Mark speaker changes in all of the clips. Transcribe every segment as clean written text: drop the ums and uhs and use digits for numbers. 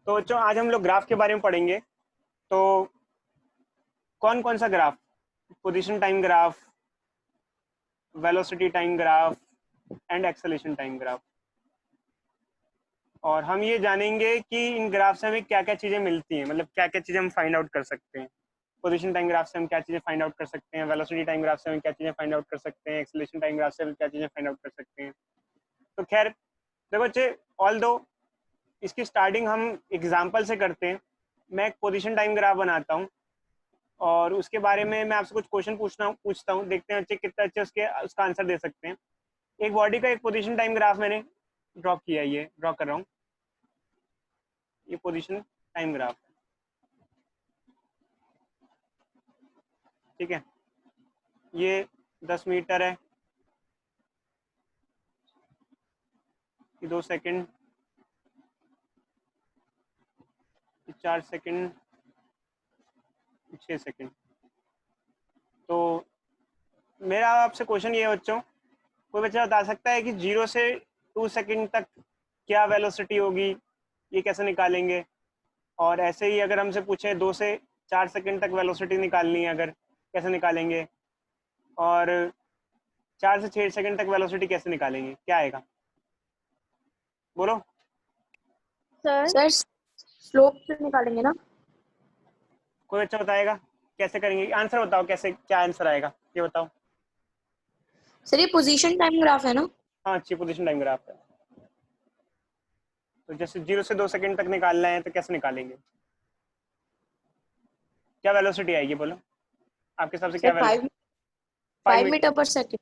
Speaker 1: तो बच्चों आज हम लोग ग्राफ के बारे में पढ़ेंगे। तो कौन कौन सा graph? Position time graph, velocity time graph and acceleration time graph. और हम ये जानेंगे कि इन ग्राफ से हमें क्या क्या चीज़ें मिलती हैं, मतलब क्या क्या चीज़ें हम फाइंड आउट कर सकते हैं। पोजीशन टाइम ग्राफ से हम क्या चीज़ें फाइंड आउट कर सकते हैं, वेलोसिटी टाइम ग्राफ से हम क्या चीज़ें फाइंड आउट कर सकते हैं, एक्सेलरेशन टाइम ग्राफ से हम क्या चीज़ें फाइंड आउट कर सकते हैं। तो खैर देखो बच्चे, ऑल दो इसकी स्टार्टिंग हम एग्जाम्पल से करते हैं। मैं एक पोजीशन टाइम ग्राफ बनाता हूँ और उसके बारे में मैं आपसे कुछ क्वेश्चन पूछता हूँ, देखते हैं बच्चे कितना अच्छे उसका आंसर दे सकते हैं। एक बॉडी का एक पोजीशन टाइम ग्राफ मैंने ड्रॉ किया है, ये ड्रॉ कर रहा हूँ, ये पोजीशन टाइम ग्राफ है, ठीक है। ये 10 मीटर है, ये 2 सेकंड, ये 4 सेकंड, 6 सेकंड। तो मेरा आपसे क्वेश्चन ये है बच्चों, कोई बच्चा बता सकता है कि 0 से 2 सेकंड तक क्या वेलोसिटी होगी, ये कैसे निकालेंगे? और ऐसे ही अगर हमसे पूछे 2 से 4 सेकंड तक वेलोसिटी निकालनी है, अगर कैसे निकालेंगे? और 4 से 6 सेकंड तक वेलोसिटी कैसे निकालेंगे? क्या आएगा बोलो?
Speaker 2: सर स्लोप से निकालेंगे ना।
Speaker 1: कोई बच्चा बताएगा कैसे करेंगे? आंसर बताओ, कैसे क्या आंसर आएगा ये बताओ।
Speaker 2: सर ये पोजीशन टाइम ग्राफ है ना।
Speaker 1: हाँ, अच्छी पोजीशन टाइम ग्राफ है। तो जैसे 0 से 2 सेकंड तक निकालना है तो कैसे निकालेंगे? क्या वेलोसिटी आएगी बोलो, आपके हिसाब से क्या
Speaker 2: सर
Speaker 1: वेलोसिटी? 5
Speaker 2: 5
Speaker 1: मीटर।
Speaker 2: मीटर पर सेकंड।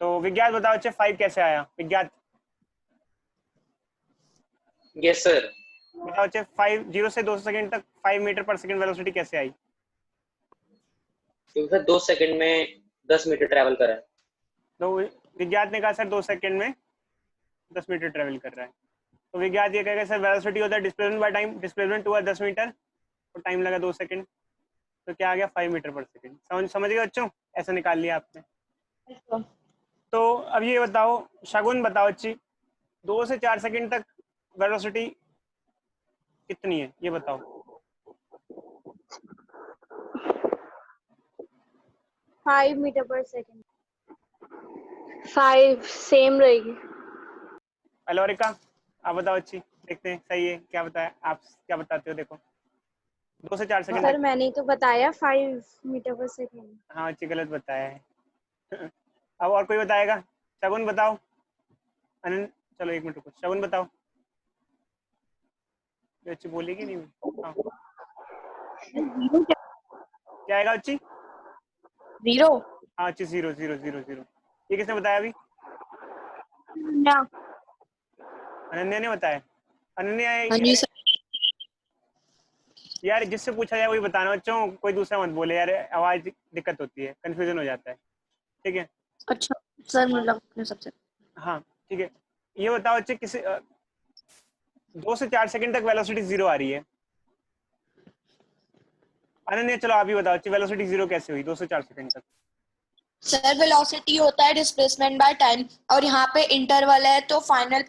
Speaker 1: तो विज्ञान बताओ बच्चे, 5 कैसे आया विज्ञान?
Speaker 3: Yes sir.
Speaker 1: बताओ बच्चे, 5 0 से 2 सेकंड तक 5 मीटर पर सेकंड वेलोसिटी कैसे आई?
Speaker 3: क्योंकि सर 2 सेकंड में 10 मीटर ट्रैवल करा है।
Speaker 1: तो विज्ञान ने कहा सर 2 सेकंड में 10 मीटर ट्रेवल कर रहा है। तो विज्ञान ये कहेगा सर वेलोसिटी होता है डिस्प्लेसमेंट बाय टाइम, डिस्प्लेसमेंट हुआ 10 मीटर और टाइम लगा 2 सेकंड, तो क्या आ गया 5 मीटर पर सेकंड। समझ गए बच्चों? ऐसा निकाल लिया आपने। तो अब ये बताओ, शगुन बताओ अच्छी, 2 से 4 सेकंड तक वेलोसिटी कितनी है ये बताओ।
Speaker 2: 5 मीटर पर सेकंड।
Speaker 4: 5 सेम रहेगी।
Speaker 1: अलोरिका आप बताओ अच्छी, देखते हैं सही है क्या बताया, आप क्या बताते हो? देखो 2 से 4 सेकंड
Speaker 2: सर
Speaker 1: तक।
Speaker 2: मैंने तो बताया 5 मीटर पर सेकंड।
Speaker 1: हाँ अच्छी, गलत बताया है। अब और कोई बताएगा? शगुन बताओ। अनन चलो 1 मिनट रुको, शगुन बताओ। ये अच्छी बोलेगी नहीं? हाँ क्या आएगा अच्छी?
Speaker 2: 0।
Speaker 1: हाँ अच्छी 0 0 0 0। ये किसने बताया अभी?
Speaker 2: ना।
Speaker 1: अनन्या ने बताया। अनन्या
Speaker 2: हाँ जी सर।
Speaker 1: यार जिससे पूछा जाए वही बताना बच्चों, कोई दूसरा मत बोले यार, आवाज दिक्कत होती है, कंफ्यूजन हो जाता है, ठीक है।
Speaker 2: अच्छा सर मतलब सबसे।
Speaker 1: हाँ ठीक है, ये बताओ बच्चे, किसी 2 से 4 सेकंड तक वेलोसिटी 0 आ रही है। अनन्या चलो आप ही बताओ, वेलोसिटी 0 कैसे हुई 2 से 4 सेकंड तक?
Speaker 5: सर वेलोसिटी होता है डिस्प्लेसमेंट बाय टाइम, और यहाँ पे इंटरवल है तो फाइनल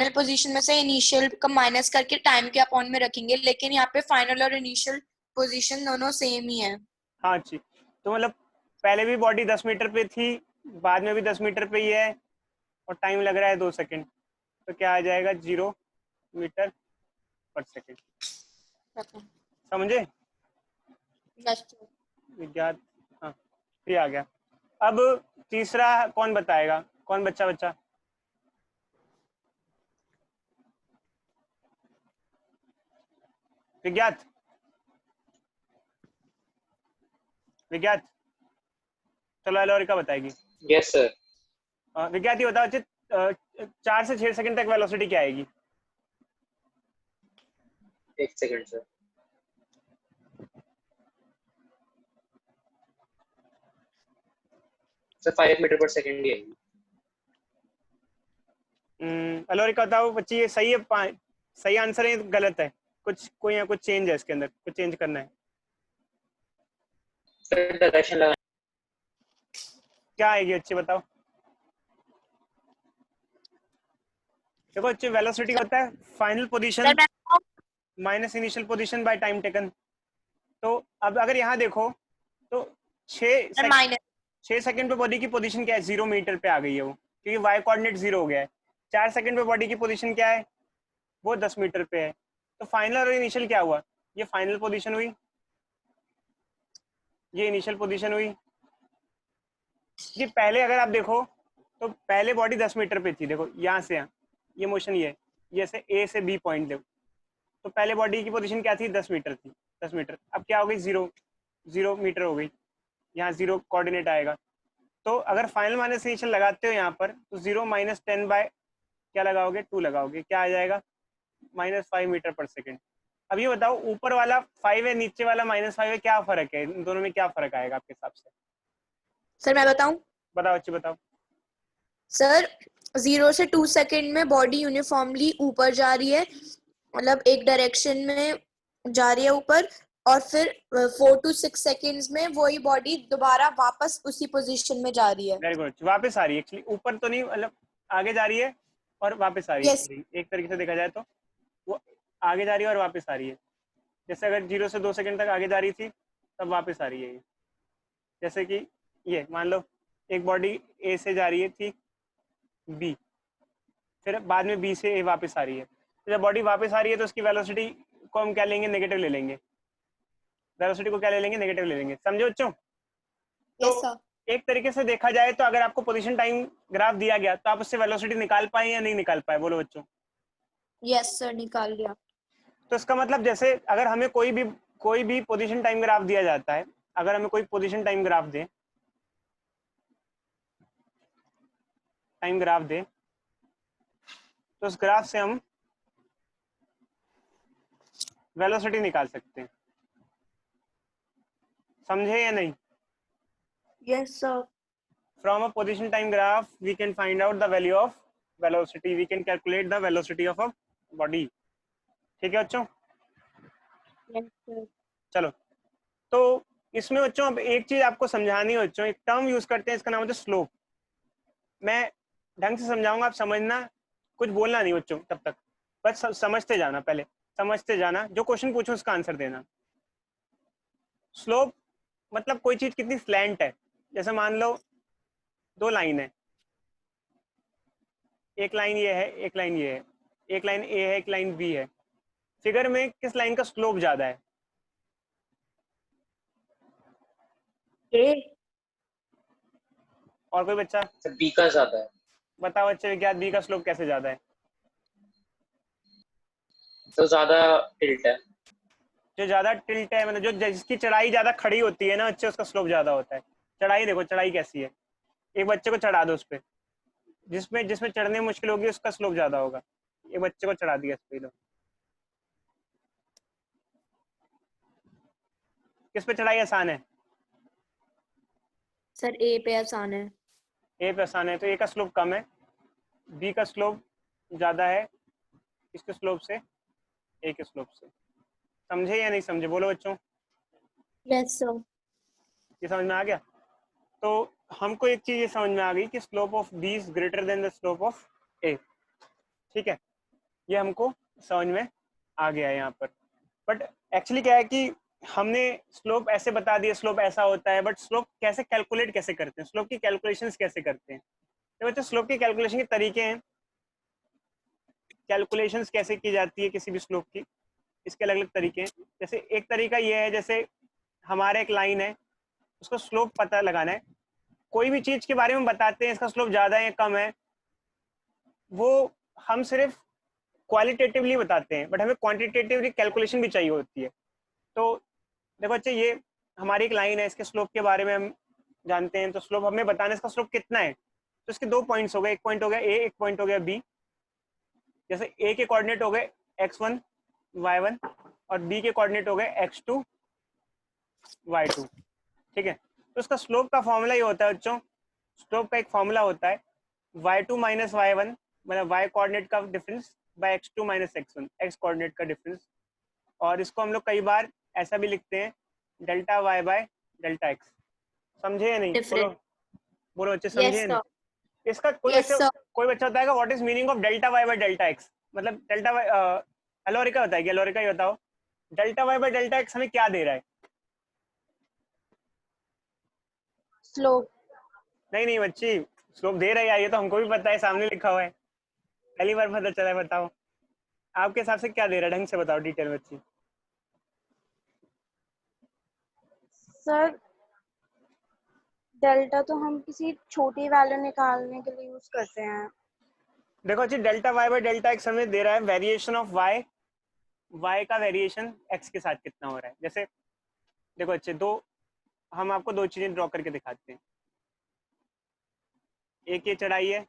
Speaker 5: पोजीशन में से इनिशियल का माइनस करके टाइम के अपॉन में रखेंगे, लेकिन यहाँ पे फाइनल और इनिशियल पोजीशन दोनों सेम ही है।
Speaker 1: हाँ अच्छी, तो मतलब पहले भी बॉडी 10 मीटर पे थी, बाद में भी 10 मीटर पे ही है, और टाइम लग रहा है 2 सेकंड, तो क्या आ जाएगा 0 मीटर पर सेकंड। समझे विज्ञान? हाँ ये आ गया। अब तीसरा कौन बताएगा, कौन बच्चा विज्ञात? विज्ञात चलो एलोरिका बताएगी।
Speaker 3: Yes sir.
Speaker 1: विज्ञात ये बताओ 4 से 6 सेकंड तक वेलोसिटी क्या आएगी?
Speaker 3: 1 सेकंड सर। सर 5 मीटर पर सेकंड ही है।
Speaker 1: एलोरिका बताओ बच्ची, ये सही है? सही आंसर है गलत है? कुछ कोई या कुछ चेंज है इसके अंदर, कुछ चेंज करना है?
Speaker 3: सर डायरेक्शन लगा।
Speaker 1: क्या आएगी अच्छी बताओ। देखो बच्चे वेलोसिटी होता है फाइनल पोजीशन
Speaker 2: सर मैं
Speaker 1: minus initial position by time taken. तो अब अगर यहाँ देखो तो 6
Speaker 2: माइनस
Speaker 1: 6 सेकंड पे बॉडी की पोजीशन क्या है, 0 मीटर पे आ गई है वो, क्योंकि वाई कोऑर्डिनेट 0 हो गया है। 4 सेकंड पे बॉडी की पोजीशन क्या है, वो 10 मीटर पे है। तो फाइनल और इनिशियल क्या हुआ, ये फाइनल पोजीशन हुई, ये इनिशियल पोजीशन हुई। कि पहले अगर आप देखो तो पहले बॉडी 10 मीटर पे थी, देखो यहाँ से यहाँ ये मोशन ये जैसे ए से बी पॉइंट देखो, तो पहले बॉडी की पोजीशन क्या थी, 10 मीटर थी, 10 मीटर। अब क्या हो गई, 0 मीटर हो गई, यहाँ 0 कोऑर्डिनेट आएगा। तो अगर फाइनल माइनस इनिशियल लगाते हो यहाँ पर, तो 0 माइनस 10 बाय क्या लगाओगे, 2 लगाओगे, क्या आ जाएगा, -5 मीटर पर सेकेंड। अब ये बताओ ऊपर वाला 5 है, नीचे वाला -5 है, क्या फर्क है इन दोनों में, क्या फर्क आएगा आपके हिसाब से?
Speaker 2: सर मैं बताऊं?
Speaker 1: बताओ अच्छे बताओ।
Speaker 2: सर 0 से 2 सेकंड में बॉडी यूनिफॉर्मली ऊपर जा रही है, मतलब एक डायरेक्शन में जा रही है ऊपर, और फिर 4 to 6 सेकंड्स में वही बॉडी दोबारा वापस उसी पोजीशन में जा रही है।
Speaker 1: वेरी गुड, वापस आ रही है एक्चुअली, ऊपर तो नहीं, मतलब आगे जा रही है और वापस आ रही
Speaker 2: Yes.
Speaker 1: है। एक तरीके से देखा जाए तो वो आगे जा रही है और वापस आ रही है। जैसे अगर 0 से 2 सेकंड तक आगे जा रही थी तब वापस आ रही है ये। जैसे कि ये मान लो एक बॉडी ए से जा रही है थी बी, फिर बाद में बी से ए वापस आ रही है। तो जब बॉडी वापस आ रही है तो उसकी वेलोसिटी को हम क्या लेंगे, नेगेटिव ले लेंगे। वेलोसिटी को क्या ले लेंगे, नेगेटिव ले लेंगे। समझे बच्चों?
Speaker 2: Yes sir.
Speaker 1: एक तरीके से देखा जाए तो अगर आपको पोजीशन टाइम ग्राफ दिया गया तो आप उससे वेलोसिटी निकाल पाए या नहीं निकाल पाए, बोलो बच्चों?
Speaker 2: यस सर, निकाल लिया।
Speaker 1: तो इसका मतलब जैसे अगर हमें कोई भी पोजीशन टाइम ग्राफ दिया जाता है, अगर हमें कोई पोजीशन टाइम ग्राफ दे तो उस ग्राफ से हम वेलोसिटी निकाल सकते हैं। समझे या नहीं?
Speaker 2: Yes sir.
Speaker 1: From a position time graph we can find out the value of velocity, we can calculate the velocity of a body। ठीक है बच्चों?
Speaker 2: Yes sir.
Speaker 1: चलो, तो इसमें बच्चों अब एक चीज आपको समझानी है बच्चों, एक टर्म यूज करते हैं, इसका नाम होता है स्लोप। मैं ढंग से समझाऊंगा, आप समझना, कुछ बोलना नहीं बच्चों तब तक, बस समझते जाना, पहले समझते जाना, जो क्वेश्चन पूछो उसका आंसर देना। स्लोप मतलब कोई चीज कितनी स्लैंट है। जैसे मान लो 2 लाइन है, एक लाइन ये है, एक लाइन ये है, एक लाइन ए है, एक लाइन बी है। फिगर में किस लाइन का स्लोप ज्यादा है?
Speaker 2: ए।
Speaker 1: और कोई बच्चा
Speaker 3: सर बी का ज्यादा है।
Speaker 1: बताओ बच्चे, विज्ञान बी का स्लोप कैसे ज्यादा है?
Speaker 3: तो ज्यादा टिल्ट है।
Speaker 1: जो ज्यादा टिल्ट है, मतलब जो जिसकी चढ़ाई ज्यादा खड़ी होती है ना बच्चे, उसका स्लोप ज्यादा होता है। चढ़ाई देखो, चढ़ाई कैसी है, एक बच्चे को चढ़ा दो उस पर, जिसमें जिसमें चढ़ने में मुश्किल होगी उसका स्लोप ज्यादा होगा। एक बच्चे को चढ़ा दिया इस पे, लो, किस पे चढ़ाई आसान है?
Speaker 2: सर ए पे आसान है।
Speaker 1: ए पे आसान है, तो ए का स्लोप कम है, बी का स्लोप ज्यादा है इसके स्लोप से, ए के स्लोप से। समझे या नहीं समझे, बोलो बच्चों?
Speaker 2: Yes sir.
Speaker 1: ये समझ में आ गया? तो हमको एक चीज ये समझ में आ गई कि slope of B is greater than the slope of A. ठीक है, ये हमको समझ में आ गया है यहाँ पर। बट एक्चुअली क्या है कि हमने स्लोप ऐसे बता दिया, स्लोप ऐसा होता है, बट स्लोप कैसे कैलकुलेट कैसे करते हैं, स्लोप की कैलकुलेशंस कैसे करते हैं? तो बच्चों स्लोप की कैलकुलेशन के तरीके हैं, कैलकुलेशंस कैसे की जाती है किसी भी स्लोप की, इसके अलग अलग तरीके हैं। जैसे एक तरीका ये है, जैसे हमारा एक लाइन है, उसका स्लोप पता लगाना है। कोई भी चीज के बारे में बताते हैं इसका स्लोप ज्यादा है या कम है, वो हम सिर्फ क्वालिटेटिवली बताते हैं, बट हमें क्वांटिटेटिवली कैलकुलेशन भी चाहिए होती है। तो देखो बच्चे, ये हमारी एक लाइन है, इसके स्लोप के बारे में हम जानते हैं, तो स्लोप हमें बताना है इसका स्लोप कितना है। तो इसके 2 पॉइंट्स हो गए, एक पॉइंट हो गया ए, एक पॉइंट हो गया बी। जैसे ए के कोऑर्डिनेट हो गए x1 y1 और बी के कोऑर्डिनेट हो गए x2 y2। ठीक है, तो उसका स्लोप का फॉर्मूला ये होता है बच्चों, स्लोप का एक फॉर्मूला होता है y2 माइनस y1, मतलब y कोऑर्डिनेट का difference bye x2 minus x1, x coordinate का डिफरेंस। और इसको हम लोग कई बार ऐसा भी लिखते हैं delta y by delta x। समझे या नहीं? बोलो
Speaker 2: Different.
Speaker 1: बोलो बच्चे, समझे
Speaker 2: यस
Speaker 1: या नहीं?
Speaker 2: सर।
Speaker 1: इसका
Speaker 2: Yes, sir.
Speaker 1: कोई बच्चा बताएगा what is meaning of delta Y by delta X, मतलब डेल्टा वाई एलोरिका बताएगी, एलोरिका ये बताओ delta Y by delta X हमें क्या दे रहा है?
Speaker 5: स्लोप।
Speaker 1: नहीं नहीं बच्ची, स्लोप दे रहा है, ये तो हमको भी पता है, सामने लिखा हुआ है, पहली बार पता चला है। बताओ आपके हिसाब से क्या दे रहा है, ढंग से बताओ डिटेल बच्ची।
Speaker 5: सर डेल्टा तो हम किसी छोटी वैल्यू निकालने के लिए यूज करते हैं।
Speaker 1: देखो जी, delta Y by delta X हमें दे रहा है वेरिएशन ऑफ वाई, वाई का वेरिएशन एक्स के साथ कितना हो रहा है। जैसे देखो अच्छे दो, हम आपको दो चीजें ड्रॉ करके दिखाते हैं। एक ये चढ़ाई है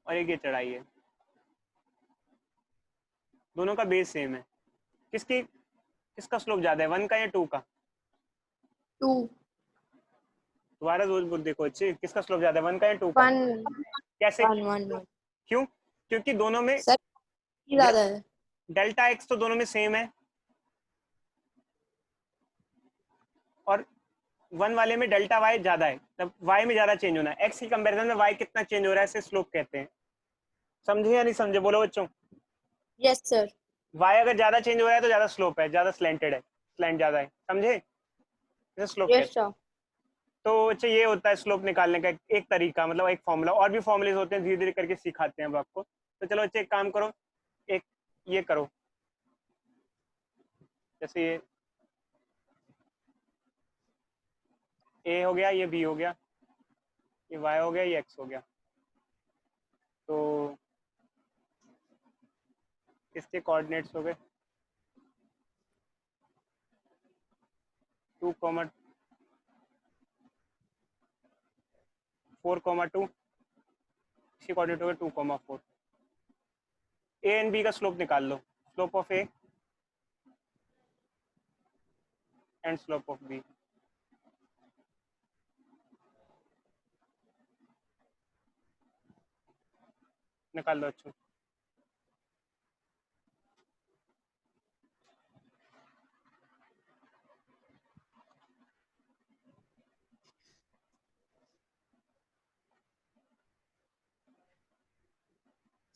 Speaker 1: और एक ये चढ़ाई है, दोनों का बेस सेम है। किसका स्लोप ज्यादा है, 1 का या 2 का?
Speaker 2: 2.
Speaker 1: दोबारा देखो अच्छे, किसका स्लोप ज्यादा है, 1 का या 2 का?
Speaker 5: 1
Speaker 1: कैसे?
Speaker 2: 1 1 1.
Speaker 1: क्यों? क्योंकि दोनों में
Speaker 2: सर ज्यादा है.
Speaker 1: डेल्टा एक्स तो दोनों में सेम है, और 1 वाले में डेल्टा वाई ज्यादा है, तब वाई में ज्यादा चेंज होना है। एक्स की कंपैरिजन में वाई कितना चेंज हो रहा है, इसे स्लोप कहते हैं। समझे या नहीं समझे, बोलो बच्चों।
Speaker 2: Yes, sir.
Speaker 1: वाई अगर ज्यादा चेंज हो रहा है तो ज्यादा स्लोप है, ज्यादा स्लैंटेड है, स्लैंट ज्यादा है, समझे, इसे स्लोप कहते
Speaker 2: Yes,
Speaker 1: हैं।
Speaker 2: sir.
Speaker 1: तो अच्छा ये होता है स्लोप निकालने का एक तरीका, मतलब एक फॉर्मूला, और भी फॉर्मूलेज होते हैं, धीरे धीरे करके सिखाते हैं अब आपको। तो चलो अच्छा एक काम करो, एक ये करो, जैसे ये ए हो गया, ये बी हो गया, ये वाई हो गया, ये एक्स हो गया। तो इसके कोऑर्डिनेट्स हो गए 2, 4, 2, इसके कोऑर्डिनेट हो गए 2, 4। ए एंड बी का स्लोप निकाल लो, slope of A and slope of B. निकाल लो अच्छा।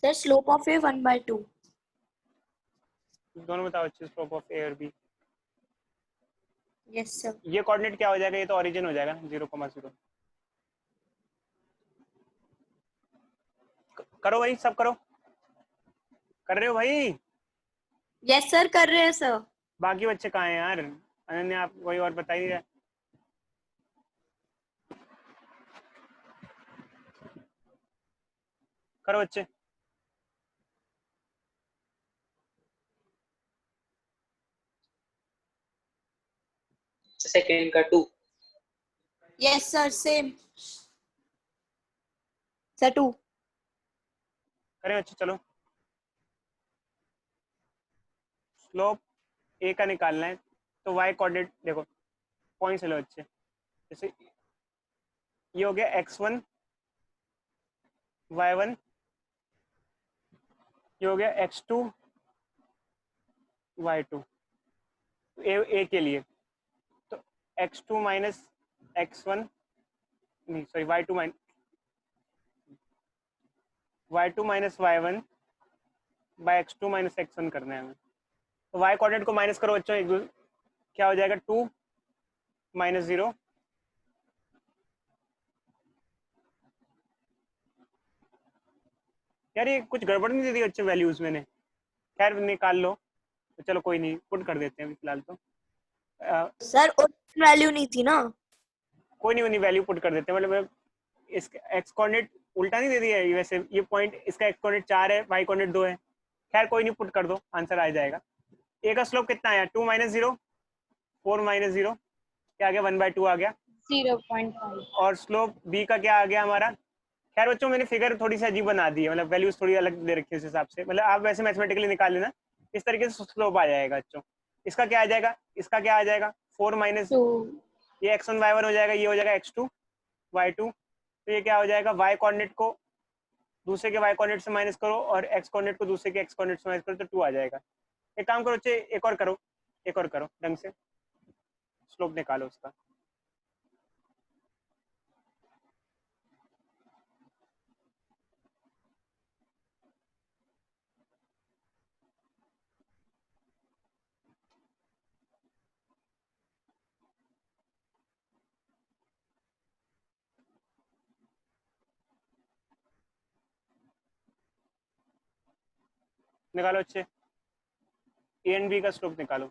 Speaker 2: Sir, slope of a 1/2.
Speaker 1: दोनों बताओ अच्छे, स्लोप ऑफ ए और बी।
Speaker 2: Yes, sir.
Speaker 1: ये कोऑर्डिनेट क्या हो जाएगा, ये तो ओरिजिन हो जाएगा 0,0। करो भाई, सब करो, कर रहे हो भाई?
Speaker 2: Yes, sir. कर रहे हैं sir.
Speaker 1: बाकी बच्चे कहाँ हैं यार? अनन्या आप कोई और बता ही रहा। करो बच्चे।
Speaker 3: सेकेंड का 2।
Speaker 2: Yes, sir. Same. Sir, 2.
Speaker 1: करें बच्चे, चलो स्लोप ए का निकालना है, तो वाई कोऑर्डिनेट देखो, पॉइंट से लो बच्चे। जैसे ये हो गया x1 y1, ये हो गया x2 y2, ए के लिए। तो x2 माइनस x1, नहीं sorry y2 minus y1 bye x2 minus x1 करना है हमें। तो y कोऑर्डिनेट को माइनस करो बच्चों, एक दूसरे क्या हो जाएगा, 2 माइनस 0, यार ये कुछ गड़बड़ नहीं दे दी बच्चे वैल्यूज मैंने, खैर निकाल लो, तो चलो कोई नहीं, पुट कर देते हैं फिलहाल। तो
Speaker 2: Sir, original value नहीं थी ना.
Speaker 1: कोई नहीं वैल्यू पुट कर देते हैं, मतलब इसका एक्स कोऑर्डिनेट उल्टा नहीं दे दिया है वैसे, ये पॉइंट इसका एक्स कोऑर्डिनेट 4 है, वाई कोऑर्डिनेट 2 है, खैर कोई नहीं, पुट कर दो, आंसर आ जाएगा। ए का स्लोप कितना आया, 2 माइनस 0, 4 माइनस 0, क्या आ गया, 1/2 आ गया।
Speaker 5: 0.5।
Speaker 1: और स्लोप बी का क्या आ गया हमारा, खैर बच्चों मैंने फिगर थोड़ी सी अजीब बना दी है, मतलब वैल्यूज थोड़ी अलग दे रखी है उस हिसाब से, मतलब आप वैसे मैथमेटिकली निकाल लेना, इस तरीके से स्लोप आ जाएगा बच्चों। इसका क्या आ जाएगा, इसका क्या आ जाएगा, 4 माइनस,
Speaker 5: 2।
Speaker 1: ये x1 y1 हो जाएगा, ये हो जाएगा x2 y2। तो ये क्या हो जाएगा, y कोऑर्डिनेट को दूसरे के y कोऑर्डिनेट से माइनस करो और x कोऑर्डिनेट को दूसरे के x कोऑर्डिनेट से माइनस करो, तो 2 आ जाएगा। एक काम करो बच्चे, एक और करो, एक और करो ढंग से, स्लोप निकालो उसका। निकालो अच्छे, ए एंड बी का स्लोप निकालो।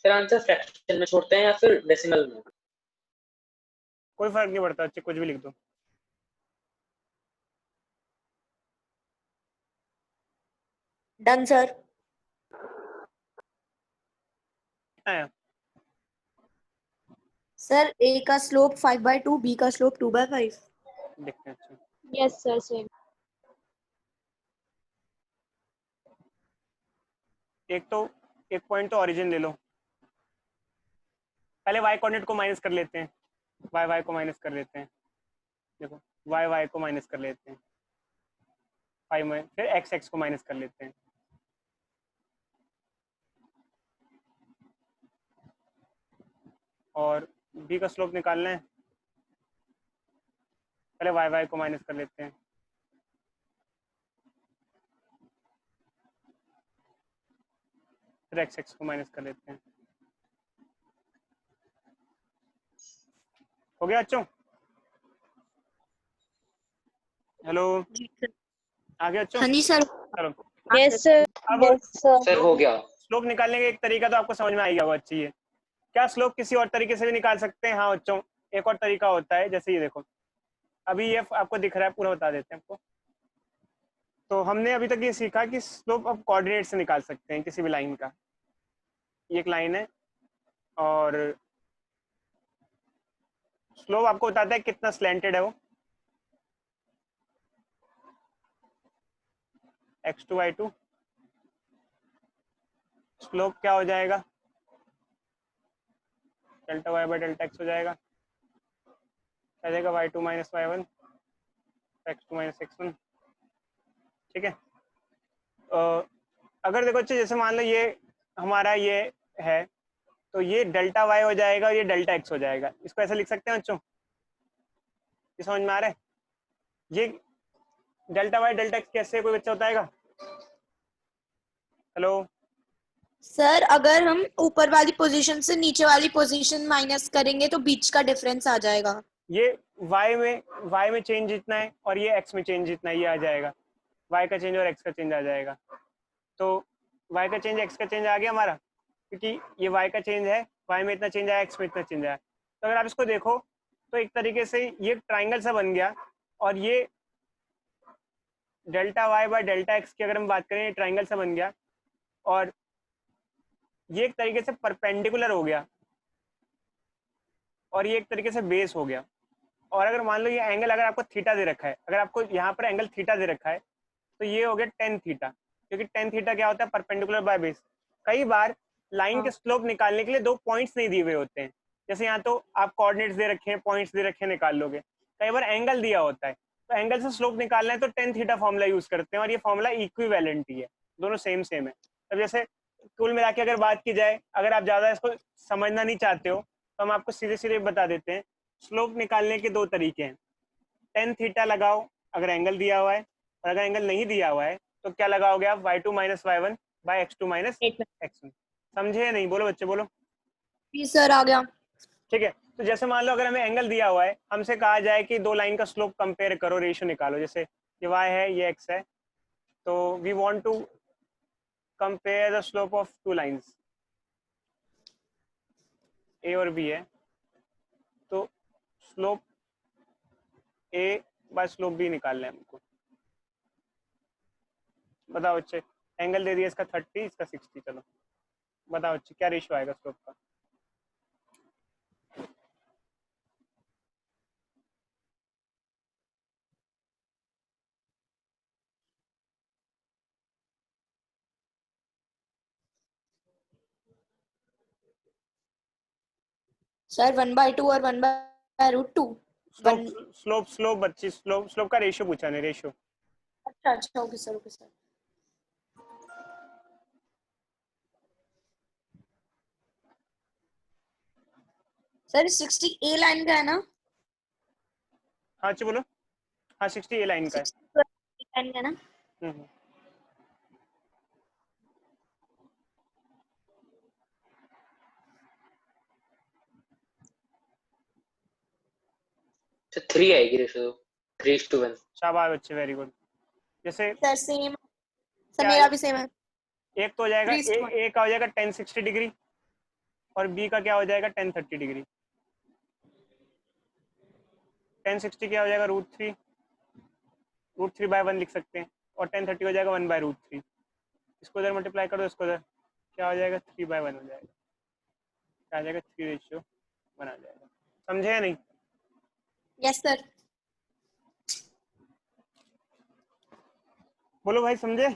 Speaker 3: सर आंसर फ्रैक्शन में छोड़ते हैं या फिर डेसिमल में?
Speaker 1: कोई फर्क नहीं पड़ता अच्छे, कुछ भी लिख दो।
Speaker 2: Done sir.
Speaker 1: आया
Speaker 2: सर ए का स्लोप 5/2, बी का स्लोप 2/5।
Speaker 1: देखते हैं। अच्छा
Speaker 4: यस सर सेम।
Speaker 1: एक पॉइंट तो ओरिजिन ले लो, पहले y कोऑर्डिनेट को माइनस कर लेते हैं, y को माइनस कर लेते हैं। देखो y को माइनस कर लेते हैं, 5 में फिर x को माइनस कर लेते हैं। और b का स्लोप निकालना है, पहले y को माइनस कर लेते हैं, फिर x को माइनस कर लेते हैं। हो गया बच्चों? हेलो, आ गया बच्चों?
Speaker 2: हाँ जी सर।
Speaker 1: चलो
Speaker 4: यस सर।
Speaker 1: अब
Speaker 4: यस सर।
Speaker 3: सर हो गया।
Speaker 1: स्लोप निकालने का एक तरीका तो आपको समझ में आ गया होगा। अच्छी है, क्या स्लोप किसी और तरीके से भी निकाल सकते हैं? हाँ बच्चों, एक और तरीका होता है, जैसे ये देखो, अभी ये आपको दिख रहा है, पूरा बता देते हैं आपको। तो हमने अभी तक ये सीखा कि स्लोप अब कोऑर्डिनेट से निकाल सकते हैं किसी भी लाइन का। ये एक लाइन है और स्लोप आपको बताता है कितना स्लैंटेड है वो, x2 y2। स्लोप क्या हो जाएगा? Delta y by delta x हो जाएगा, क्या जाएगा? y2 minus y1, x2 minus x1। ठीक है। अगर देखो अच्छे, जैसे मान लो ये हमारा ये है, तो ये डेल्टा y हो जाएगा और ये डेल्टा x हो जाएगा। इसको ऐसे लिख सकते हैं बच्चों, ये समझ में आ रहा है? ये डेल्टा y डेल्टा x कैसे कोई बच्चा बताएगा? हेलो
Speaker 2: सर अगर हम ऊपर वाली पोजीशन से नीचे वाली पोजीशन माइनस करेंगे तो बीच का डिफरेंस आ जाएगा।
Speaker 1: ये y में चेंज जितना है और ये x में चेंज जितना है, ये आ जाएगा। y का चेंज और x का चेंज आ जाएगा। तो y का चेंज x का चेंज आ गया हमारा, क्योंकि ये y का चेंज है, y में इतना चेंज आया, x में इतना चेंज आया। तो अगर आप इसको देखो तो एक तरीके से ये ट्राइंगल सा बन गया, और ये delta y by delta x की अगर हम बात करें, ये ट्राइंगल सा बन गया, और ये एक तरीके से परपेंडिकुलर हो गया, और ये एक तरीके से बेस हो गया। और अगर मान लो ये एंगल अगर आपको थीटा दे रखा है, अगर आपको यहाँ पर एंगल थीटा दे रखा है, तो ये हो गया टेन थीटा, क्योंकि टेन थीटा क्या होता है? Perpendicular by base. कई बार लाइन के स्लोप निकालने के लिए दो पॉइंट्स नहीं दिए हुए होते हैं, जैसे यहाँ तो आप कोऑर्डिनेट्स दे रखे हैं, पॉइंट्स दे रखे हैं, निकाल लोगे। कई बार एंगल दिया होता है, तो एंगल से स्लोप निकालना है तो टेन थीटा फॉर्मूला यूज करते हैं, और ये फॉर्मूला इक्विवेलेंट ही है, दोनों सेम सेम है। अब जैसे कुल मिला के अगर बात की जाए, अगर आप ज्यादा इसको समझना नहीं चाहते हो तो हम आपको सीधे सीधे बता देते हैं। स्लोप निकालने के दो तरीके हैं, टेन थीटा लगाओ अगर एंगल दिया हुआ है, और अगर एंगल नहीं दिया हुआ है तो क्या लगाओगे आप? y2 minus y1 by x2 minus x1। समझे या नहीं? बोलो बच्चे बोलो।
Speaker 2: जी सर आ गया।
Speaker 1: ठीक है, तो जैसे मान लो अगर हमें एंगल दिया हुआ है, हमसे कहा जाए कि दो लाइन का स्लोप कंपेयर करो, रेशियो निकालो, जैसे ये y है ये x है, तो we want to compare the slope of two lines, a और b है, तो slope a by slope b निकालना है हमको। बताओ बच्चे, एंगल दे दिया इसका 30, इसका 60, चलो बताओ बच्चे क्या रेशियो आएगा स्लोप का?
Speaker 2: सर 1/2 और 1/√2।
Speaker 1: स्लोप स्लोप स्लोप बच्ची, स्लोप का रेशियो पूछा नहीं, रेशियो।
Speaker 2: अच्छा अच्छा okay sir okay sir. Sir 60 ए लाइन का है ना?
Speaker 1: हाँ अच्छी बोलो। हाँ 60 ए लाइन का है।
Speaker 2: 60 लाइन का है ना?
Speaker 1: हम्म।
Speaker 3: तो 3 आएगी रेशियो, 3:1।
Speaker 1: शाबाश बच्चे, वेरी गुड। जैसे
Speaker 2: सर सेम, सर
Speaker 1: क्या
Speaker 2: मेरा
Speaker 1: है?
Speaker 2: भी सेम है।
Speaker 1: एक तो हो जाएगा
Speaker 2: 3:1।
Speaker 1: ए का हो जाएगा 1060 डिग्री और बी का क्या हो जाएगा 1030 डिग्री। 1060 क्या हो जाएगा √3 बाय 1 लिख सकते हैं, और 1030 हो जाएगा 1/√3। इसको इधर मल्टीप्लाई कर दो, इसको इधर, क्या हो जाएगा 3/1 हो जाएगा, क्या आ जाएगा 3:1 आ जाएगा। समझे या नहीं?
Speaker 2: Yes sir.
Speaker 1: बोलो भाई, समझे?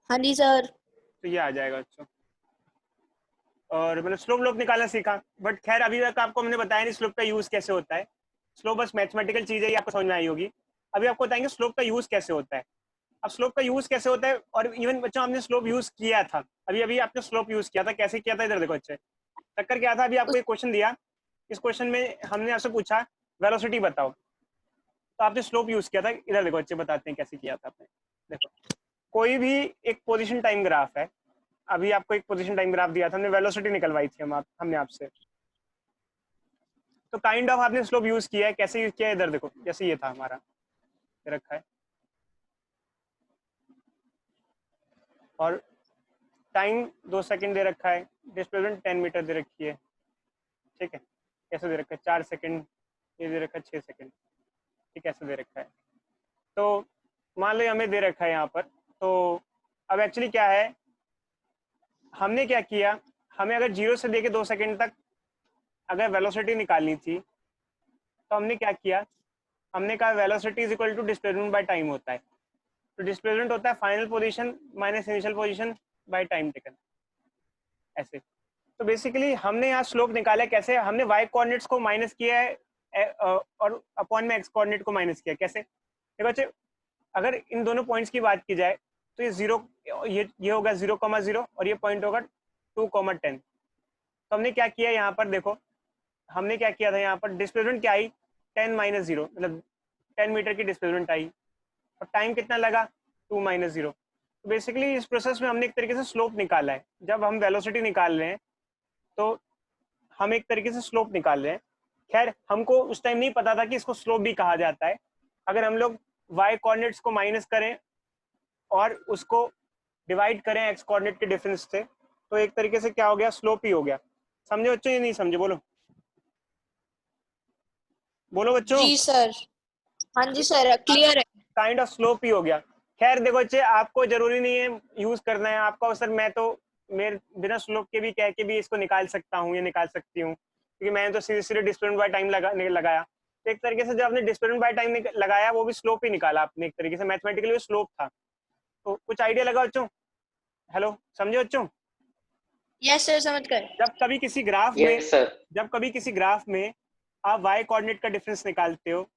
Speaker 2: हाँ जी सर।
Speaker 1: तो ये आ जाएगा बच्चों। और मतलब स्लोप लोप निकालना सीखा, बट खैर अभी तक आपको हमने बताया नहीं स्लोप का यूज कैसे होता है। स्लोप बस मैथमेटिकल चीज है, ये आपको समझ में आई होगी। अभी आपको बताएंगे स्लोप का यूज कैसे होता है। अब स्लोप का यूज कैसे होता है, और इवन बच्चों आपने स्लोप यूज किया था, अभी अभी आपने स्लोप यूज किया था, कैसे किया था इधर देखो बच्चे। चक्कर क्या था, अभी आपको एक क्वेश्चन दिया, इस क्वेश्चन में हमने आपसे पूछा वेलोसिटी बताओ, तो आपने स्लोप यूज किया था। इधर देखो बच्चे, बताते हैं कैसे किया था आपने। देखो, कोई भी एक पोजीशन टाइम ग्राफ है, अभी आपको एक पोजीशन टाइम ग्राफ दिया था, हमने वेलोसिटी निकलवाई थी हमने आपसे, तो काइंड ऑफ आपने स्लोप यूज किया है। कैसे यूज किया है, इधर देखो, जैसे ये था हमारा, ये रखा है, और टाइम 2 सेकंड दे रखा है, डिस्प्लेसमेंट 10 मीटर दे रखी है, ठीक है। कैसे दे रखा है, 4 सेकंड, ये दे रखा है 6 सेकंड, ठीक, ऐसे दे रखा है। तो मान लो हमें दे रखा है यहाँ पर, तो अब एक्चुअली क्या है, हमने क्या किया, हमें अगर 0 से लेके 2 सेकंड तक अगर वेलोसिटी निकालनी थी, तो हमने क्या किया, हमने कहा velocity is equal to displacement by time होता है। तो डिस्प्लेसमेंट होता है final position minus initial position by time taken, ऐसे। तो बेसिकली हमने यहाँ स्लोप निकाला कैसे, हमने वाई कोऑर्डिनेट्स को माइनस किया है और अपॉन में एक्स कोऑर्डिनेट को माइनस किया। कैसे, देखो बच्चे, अगर इन दोनों पॉइंट्स की बात की जाए तो ये 0, ये होगा 0,0 और ये पॉइंट होगा 2,10। तो हमने क्या किया यहाँ पर, देखो हमने क्या किया था, यहाँ पर डिस्प्लेसमेंट क्या आई 10 - 0, मतलब 10 मीटर की डिस्प्लेसमेंट आई, और टाइम कितना लगा 2 - 0। तो बेसिकली इस प्रोसेस में हमने एक तरीके से स्लोप निकाला है। जब हम वेलोसिटी निकाल रहे हैं तो हम एक तरीके से स्लोप निकाल रहे हैं। खैर हमको उस टाइम नहीं पता था कि इसको स्लोप भी कहा जाता है। अगर हम लोग वाई कोऑर्डिनेट्स को माइनस करें और उसको डिवाइड करें एक्स कोऑर्डिनेट के डिफरेंस से, तो एक तरीके से क्या हो गया, स्लोप ही हो गया। समझे बच्चों, ये नहीं समझे, बोलो बोलो बच्चों।
Speaker 2: जी सर। हाँ जी सर, क्लियर है।
Speaker 1: काइंड ऑफ स्लोप ही हो गया। खैर देखो बच्चे, आपको जरूरी नहीं है यूज करना है आपका, सर मैं तो मेरे बिना स्लोप के भी कह के भी इसको निकाल सकता हूँ, ये निकाल सकती हूँ, क्योंकि मैंने तो सीधे सीधे डिस्प्लेसमेंट बाय टाइम लगाया। तो एक तरीके से जो आपने डिस्प्लेसमेंट बाय टाइम लगाया वो भी स्लोप ही निकाला आपने, एक तरीके से मैथमेटिकली स्लोप था। तो कुछ आइडिया लगा बच्चों? हेलो, समझे बच्चों?
Speaker 2: यस सर, समझ गए।
Speaker 1: जब कभी किसी ग्राफ में
Speaker 3: यस सर।
Speaker 1: जब कभी किसी ग्राफ में आप वाई कोऑर्डिनेट का डिफरेंस निकालते हो,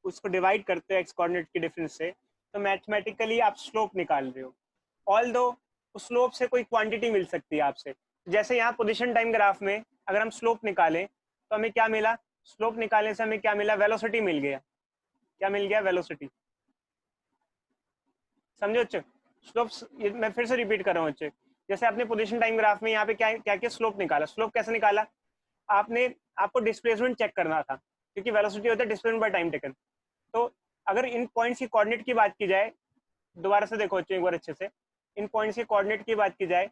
Speaker 1: उसको डिवाइड करते हो एक्स कोऑर्डिनेट के डिफरेंस से, तो मैथमेटिकली आप स्लोप निकाल रहे हो। ऑल्दो उस स्लोप से कोई क्वांटिटी मिल सकती है आपसे। जैसे यहाँ पोजीशन टाइम ग्राफ में अगर हम स्लोप निकालें तो हमें क्या मिला, स्लोप निकालने से हमें क्या मिला, वेलोसिटी मिल गया। क्या मिल गया, वेलोसिटी। समझे बच्चे? स्लोप, मैं फिर से रिपीट कर रहा हूँ बच्चे, जैसे आपने पोजीशन टाइम ग्राफ में यहाँ पे क्या क्या क्या स्लोप निकाला। स्लोप कैसे निकाला, आपको डिस्प्लेसमेंट चेक करना था, क्योंकि वेलोसिटी होता है डिस्प्लेसमेंट बाय टाइम टेकन। तो अगर इन पॉइंट्स की कोऑर्डिनेट की बात की जाए, दोबारा से देखो बच्चों एक बार अच्छे से, इन पॉइंट्स की कोऑर्डिनेट की बात की जाए,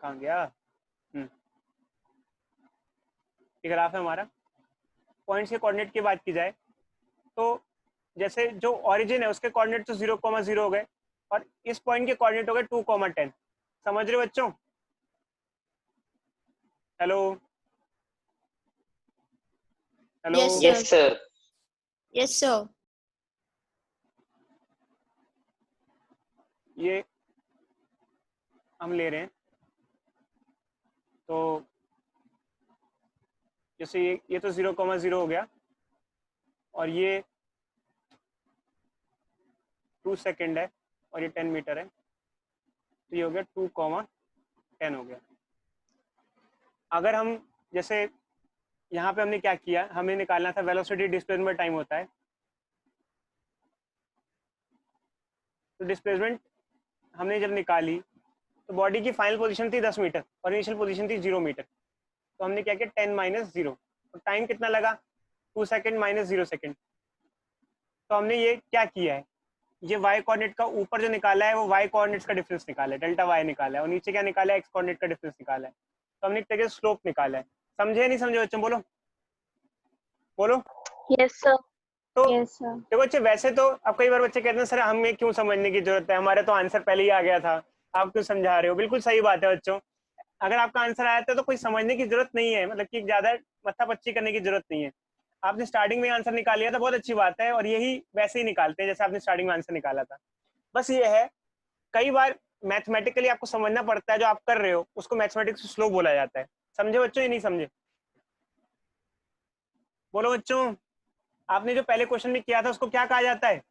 Speaker 1: कहाँ गया, ये ग्राफ है हमारा। पॉइंट्स के कोऑर्डिनेट की बात की जाए तो जैसे जो ओरिजिन है उसके कोऑर्डिनेट तो 0,0 हो गए, और इस पॉइंट के कोऑर्डिनेट हो गए 2,10। समझ रहे हो बच्चों? Hello hello,
Speaker 2: Yes,
Speaker 3: yes sir.
Speaker 2: Yes sir.
Speaker 1: ये हम ले रहे हैं, तो जैसे ये तो 0,0 हो गया, और ये 2 सेकंड है, और ये 10 मीटर है, तो ये हो गया 2,10 हो गया। अगर हम जैसे यहाँ पे हमने क्या किया, हमें निकालना था वेलोसिटी डिस्प्लेसमेंट टाइम होता है, तो डिस्प्लेसमेंट हमने जब निकाली तो बॉडी की फाइनल पोजीशन थी 10 मीटर और इनिशियल पोजीशन थी 0 मीटर। तो हमने क्या किया 10 - 0, तो टाइम कितना लगा 2 सेकंड माइनस 0 सेकंड। तो हमने ये क्या किया है, ये y कोऑर्डिनेट का ऊपर जो निकाला है वो y कोऑर्डिनेट्स का डिफरेंस निकाला है, डेल्टा y निकाला है, और नीचे क्या निकाला है, x कोऑर्डिनेट का डिफरेंस निकाला है। तो हमने एक तरीके से स्लोप निकाला है। समझे नहीं समझे बच्चों, बोलो बोलो।
Speaker 4: Yes, sir.
Speaker 1: तो
Speaker 4: Yes, sir.
Speaker 1: देखो बच्चे, वैसे तो अब कई बार बच्चे कहते हैं सर हमें क्यों समझने की जरूरत है, हमारे तो आंसर पहले ही आ गया था, आप क्यों समझा रहे हो। बिल्कुल सही बात है बच्चों, अगर आपका आंसर आया था तो कोई समझने की जरूरत नहीं है, मतलब कि ज्यादा मत्थापच्ची करने की जरूरत नहीं है। आपने स्टार्टिंग में आंसर निकाल लिया था, बहुत अच्छी बात है, और यही वैसे ही निकालते हैं जैसे आपने स्टार्टिंग में आंसर निकाला था। बस ये है, कई बार मैथमेटिकली आपको समझना पड़ता है, जो आप कर रहे हो उसको मैथमेटिक्स स्लो बोला जाता है। समझे बच्चों या नहीं समझे, बोलो बच्चों। आपने जो पहले क्वेश्चन में किया था उसको क्या कहा जाता है,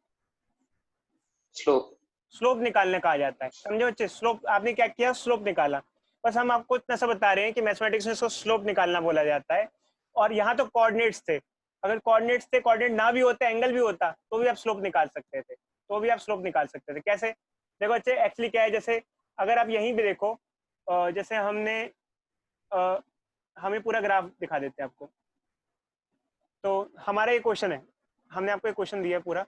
Speaker 3: स्लोप।
Speaker 1: स्लोप निकालने कहा जाता है। समझे बच्चे, स्लोप आपने क्या किया, स्लोप निकाला। बस हम आपको इतना सा बता रहे हैं कि मैथमेटिक्स में इसको स्लोप निकालना बोला जाता है। और यहाँ तो कोऑर्डिनेट्स थे, अगर कोऑर्डिनेट्स थे, कोऑर्डिनेट ना भी होते, एंगल भी होता, तो भी आप स्लोप निकाल सकते थे, तो भी आप स्लोप निकाल सकते थे। कैसे, देखो बच्चे एक्चुअली क्या है, जैसे अगर आप यहीं पे देखो, जैसे हमें पूरा ग्राफ दिखा देते हैं आपको। तो हमारा ये क्वेश्चन है, हमने आपको एक क्वेश्चन दिया है पूरा,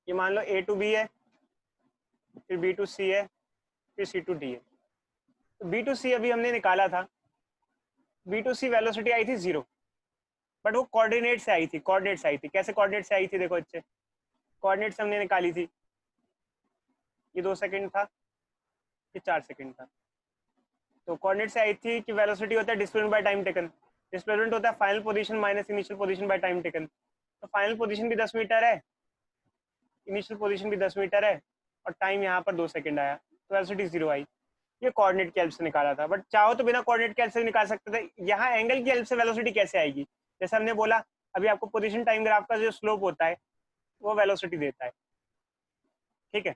Speaker 1: ये मान लो A to B है, फिर B to C है, फिर C to D है। तो B to C अभी हमने निकाला था, B to C वेलोसिटी आई थी 0, बट वो कोऑर्डिनेट से आई थी, कोऑर्डिनेट से आई थी। कैसे कोऑर्डिनेट से आई थी, देखो अच्छे, कोऑर्डिनेट से हमने निकाली थी, ये 2 सेकंड था, ये 4 सेकंड था। तो कोऑर्डिनेट से आई थी कि वेलोसिटी होता है displacement by time taken, displacement होता है final position minus initial position by time taken. तो फाइनल पोजीशन भी 10 मीटर है, इनिशियल पोजीशन भी 10 मीटर है, और टाइम यहाँ पर 2 सेकंड आया, तो वेलोसिटी 0 आई। ये कोऑर्डिनेट की हेल्प से निकाला था, बट चाहो तो बिना कोऑर्डिनेट की हेल्प से निकाल सकते थे। यहाँ एंगल की हेल्प से वेलोसिटी कैसे आएगी, जैसे हमने बोला अभी आपको पोजीशन टाइम ग्राफ का जो स्लोप होता है वो वेलोसिटी देता है, ठीक है,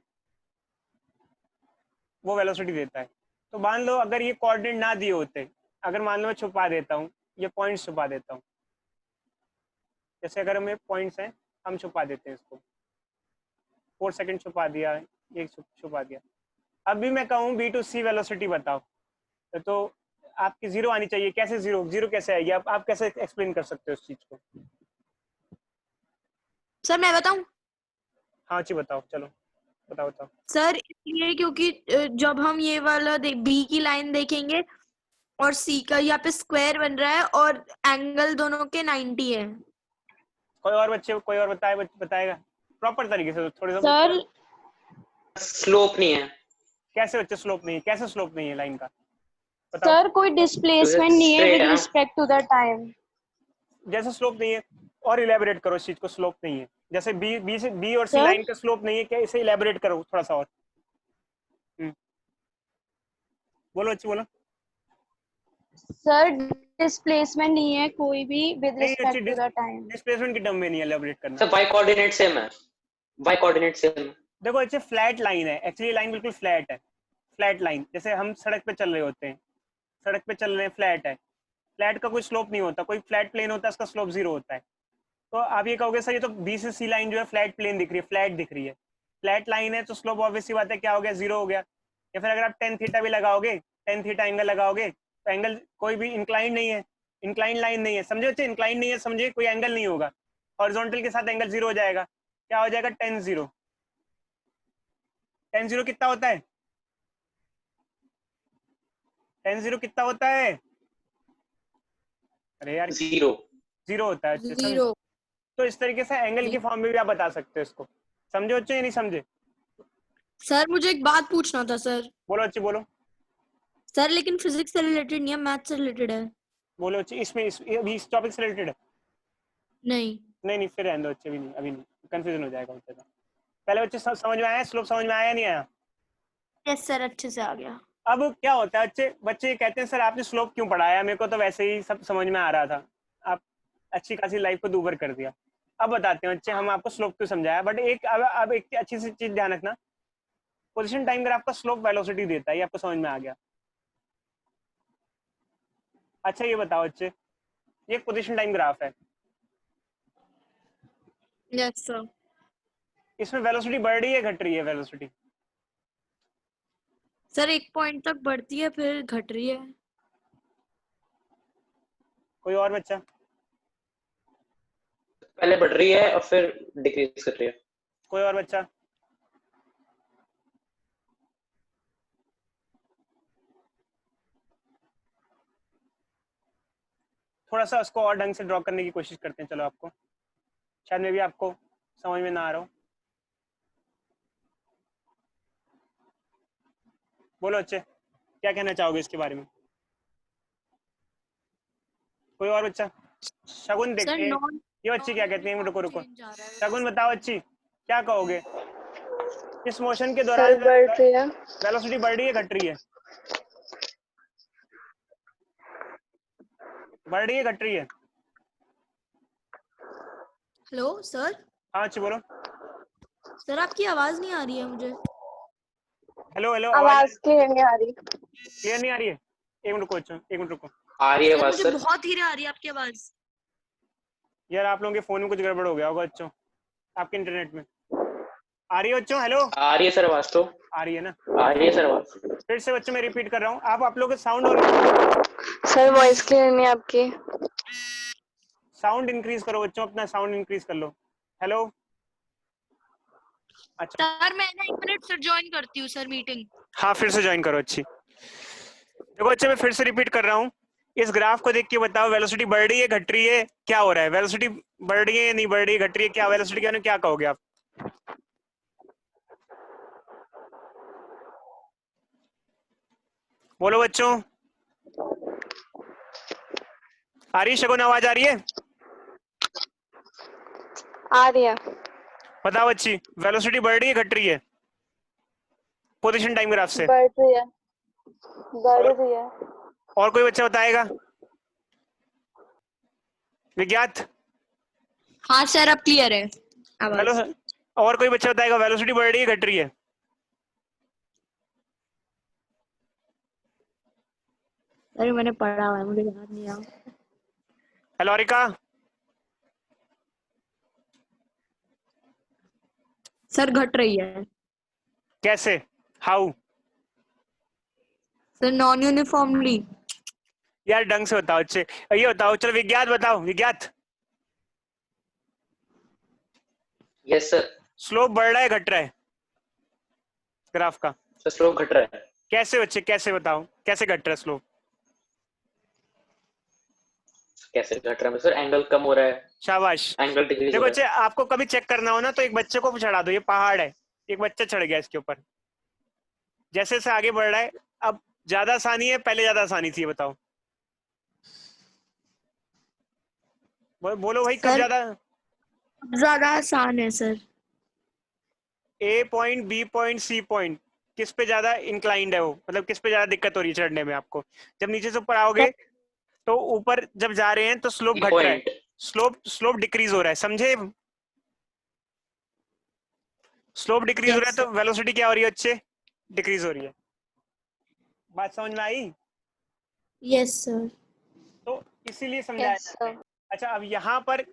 Speaker 1: वो वेलोसिटी देता है। तो मान लो अगर ये कोऑर्डिनेट ना दिए होते, अगर मान लो मैं छुपा देता हूँ, ये पॉइंट्स छुपा देता हूँ, जैसे अगर हमें पॉइंट्स हैं हम छुपा देते हैं इसको, 4 सेकंड छुपा दिया, ये छुपा दिया। अब भी मैं कहूँ B to C वेलोसिटी बताओ, तो आपकी 0 आनी चाहिए। कैसे 0 कैसे आएगी, आप कैसे एक्सप्लेन कर सकते हो उस चीज को।
Speaker 2: सर मैं बताऊं,
Speaker 1: हाँ जी बताओ, चलो बताओ बताओ।
Speaker 2: सर इसलिए क्योंकि जब हम ये वाला बी की लाइन देखेंगे और सी का यहाँ पे स्क्वायर बन रहा है और एंगल दोनों के 90 है।
Speaker 1: कोई और बच्चे, कोई और बताएगा प्रॉपर तरीके से, थोड़ी सा।
Speaker 4: सर
Speaker 3: स्लोप नहीं है।
Speaker 1: कैसे बच्चे स्लोप नहीं है, कैसे स्लोप नहीं है लाइन का, बताओ।
Speaker 4: सर कोई डिस्प्लेसमेंट नहीं है
Speaker 3: straight
Speaker 4: विद
Speaker 3: है।
Speaker 4: Respect to the time.
Speaker 1: जैसे स्लोप नहीं है, और इलेबोरेट करो इस चीज को, स्लोप नहीं है जैसे बी और सी
Speaker 4: सर
Speaker 1: लाइन का स्लोप नहीं है, क्या, इसे इलेबोरेट करो थोड़ा सा और। बोलो अच्छी बोलो।
Speaker 4: सर डिस्प्लेसमेंट नहीं है कोई भी विद
Speaker 1: नहीं अच्छी,
Speaker 4: respect to the time.
Speaker 1: Displacement की टर्म में नहीं इलेबोरेट करना।
Speaker 3: सर y कोऑर्डिनेट सेम है, y कोऑर्डिनेट सेम है।
Speaker 1: देखो अच्छे, फ्लैट लाइन है, एक्चुअली लाइन बिल्कुल फ्लैट है, फ्लैट लाइन, जैसे हम सड़क पे चल रहे होते हैं, सड़क पे चल रहे हैं, फ्लैट है, फ्लैट का कोई स्लोप नहीं होता, कोई फ्लैट प्लेन होता है उसका स्लोप 0 होता है। तो आप ये कहोगे सर ये तो बी से सी लाइन जो है फ्लैट प्लेन दिख रही है, फ्लैट दिख रही है, फ्लैट लाइन है, तो स्लोप ऑब्वियस सी बात है क्या हो गया, 0 हो गया। या फिर अगर आप टेन थीटा भी लगाओगे, टेन थीटा एंगल लगाओगे, तो एंगल कोई भी इंक्लाइन नहीं है, इंक्लाइन लाइन नहीं है, समझे बच्चे, इंक्लाइन नहीं है, समझे, कोई एंगल नहीं होगा, हॉरिजॉन्टल के साथ एंगल 0 हो जाएगा, क्या हो जाएगा, टेन 0। टेन 0 कितना होता है, टेन 0 कितना होता है, अरे यार
Speaker 3: 0
Speaker 1: 0 होता है।
Speaker 2: 0।
Speaker 1: तो इस तरीके से एंगल की फॉर्म में भी आप बता सकते हो इसको। समझे बच्चे या नहीं समझे,
Speaker 2: सर मुझे एक बात पूछना था सर।
Speaker 1: बोलो अच्छी बोलो।
Speaker 2: सर लेकिन फिजिक्स से रिलेटेड नहीं है, मैथ से रिलेटेड है।
Speaker 1: बोलो अच्छी, अभी इस टॉपिक से रिलेटेड है।
Speaker 2: नहीं।
Speaker 1: नहीं फिर रहने दो अच्छे, भी नहीं, अभी नहीं, कंफ्यूजन हो जाएगा बच्चे का। पहले बच्चे समझ में आया, स्लोप समझ में आया नहीं आया।
Speaker 2: यस सर, अच्छे से आ गया।
Speaker 1: अब क्या होता है, बच्चे बच्चे कहते हैं सर आपने स्लोप क्यों पढ़ाया, मेरे को तो वैसे ही सब समझ में आ रहा था, आप अच्छी खासी लाइफ को दूबर कर दिया। अब बताते हैं बच्चे, हम आपको स्लोप क्यों समझाया, बट एक अब एक अच्छी सी चीज ध्यान रखना, पोजीशन टाइम ग्राफ का स्लोप वेलोसिटी देता है, ये आपको समझ में आ गया। अच्छा ये बताओ बच्चे, ये पोजीशन टाइम ग्राफ है,
Speaker 2: यस सर।
Speaker 1: इसमें वेलोसिटी बढ़ रही है घट रही है वेलोसिटी?
Speaker 2: सर एक पॉइंट तक बढ़ती है फिर घट रही है।
Speaker 1: कोई और बच्चा?
Speaker 3: पहले बढ़ रही है और फिर डिक्रीज कर रही है।
Speaker 1: कोई और बच्चा? थोड़ा सा उसको और ढंग से ड्रॉ करने की कोशिश करते हैं। चलो आपको शायद में भी आपको समझ में ना आ रहा हो। बोलो बच्चे, क्या कहना चाहोगे इसके बारे में? कोई और बच्चा? शगुन
Speaker 2: सर
Speaker 1: देखते हैं
Speaker 2: नॉन
Speaker 1: ये बच्ची क्या कहती है। रुको रुको,
Speaker 2: चेंज आ रहा है।
Speaker 1: शगुन बताओ बच्ची क्या कहोगे? इस मोशन के
Speaker 4: सर
Speaker 1: दौरान
Speaker 4: बढ़ रही है।
Speaker 1: वेलोसिटी बढ़ रही है घट रही है? बढ़ रही है घट रही है?
Speaker 2: Hello sir.
Speaker 1: हाँ अच्छी बोलो।
Speaker 2: सर आपकी आवाज नहीं आ रही है मुझे।
Speaker 1: हेलो हेलो,
Speaker 4: आवाज क्लियर नहीं आ रही।
Speaker 1: क्लियर नहीं आ रही है? एक मिनट रुको बच्चों, एक मिनट रुको
Speaker 3: आ रही है
Speaker 2: सर
Speaker 3: आवाज
Speaker 2: मुझे
Speaker 3: सर।
Speaker 2: बहुत धीरे आ रही है आपकी आवाज।
Speaker 1: यार आप लोगों के फोन में कुछ गड़बड़ हो गया होगा बच्चों, आपके इंटरनेट में। आ रही है बच्चों? हेलो
Speaker 3: आ रही है सर आवाज तो।
Speaker 1: आ रही है ना?
Speaker 3: आ रही है सर आवाज।
Speaker 1: फिर से बच्चों मैं रिपीट कर रहा हूँ, आप लोग साउंड और
Speaker 4: सर वॉइस क्लियर नहीं आपकी।
Speaker 1: साउंड इंक्रीज करो बच्चों, अपना साउंड इंक्रीज कर लो। हेलो अच्छा
Speaker 2: सर मैं ना 1 मिनट सर ज्वाइन करती हूँ सर मीटिंग।
Speaker 1: हाँ फिर से ज्वाइन करो। अच्छी देखो बच्चे, मैं फिर से रिपीट कर रहा हूँ, इस ग्राफ को देख के बताओ वेलोसिटी बढ़ रही है घट रही है, क्या हो रहा है? वेलोसिटी बढ़ रही है या नहीं बढ़ रही है, घट रही है, क्या वेलोसिटी क्या क्या कहोगे आप? बोलो बच्चों, आ रही है शगुन, आवाज आ रही है?
Speaker 4: आ रही है।
Speaker 1: बताओ अच्छी, वेलोसिटी बढ़ रही है घट रही है पोजीशन टाइम ग्राफ से?
Speaker 4: बढ़ रही है। बढ़ रही है।
Speaker 1: और कोई बच्चा बताएगा? विज्ञात?
Speaker 2: हाँ सर अब क्लियर है आवाज।
Speaker 1: और कोई बच्चा बताएगा वेलोसिटी बढ़ रही है घट रही है?
Speaker 2: अरे मैंने पढ़ा हुआ है मुझे याद नहीं आ।
Speaker 1: Hello areca?
Speaker 2: सर घट रही है।
Speaker 1: कैसे? हाउ?
Speaker 2: Sir non uniformly.
Speaker 1: यार ढंग से बताओ अच्छे, ये बताओ। चलो विज्ञात बताओ, विज्ञात
Speaker 3: यस सर।
Speaker 1: स्लोप बढ़ रहा है घट रहा है ग्राफ का?
Speaker 3: सर स्लोप घट रहा है।
Speaker 1: कैसे बच्चे, कैसे बताओ, कैसे घट रहा है स्लोप?
Speaker 3: कैसे घट रहा है सर? एंगल कम हो रहा है।
Speaker 1: शाबाश।
Speaker 3: एंगल डिक्रीज हो
Speaker 1: देखो
Speaker 3: रहा
Speaker 1: बच्चे, आपको कभी चेक करना हो ना तो एक बच्चे को चढ़ा दो, ये पहाड़ है, एक बच्चा चढ़ गया इसके ऊपर, जैसे जैसे आगे बढ़ रहा है अब ज्यादा आसानी है पहले ज्यादा आसानी थी, बताओ बोलो भाई, कब
Speaker 2: सर
Speaker 1: ज्यादा?
Speaker 2: आसान है sir.
Speaker 1: A point, B point, C point, किस पे ज्यादा इंक्लाइंड है वो, मतलब किस पे ज्यादा दिक्कत हो रही है चढ़ने में आपको? जब नीचे से ऊपर आओगे तो ऊपर जब जा रहे हैं तो स्लोप
Speaker 3: है।
Speaker 1: घट रहा है,
Speaker 3: पॉइंट।
Speaker 1: स्लोप डिक्रीज हो रहा है, समझे? स्लोप डिक्रीज हो रहा है
Speaker 2: यस
Speaker 1: तो वेलोसिटी क्या हो रही है बच्चे? डिक्रीज हो रही है। बात समझ में आई?
Speaker 2: Yes sir.
Speaker 1: तो इसीलिए समझाया
Speaker 4: यस
Speaker 1: जाता
Speaker 4: सर।
Speaker 1: है। अच्छा अब यहाँ पर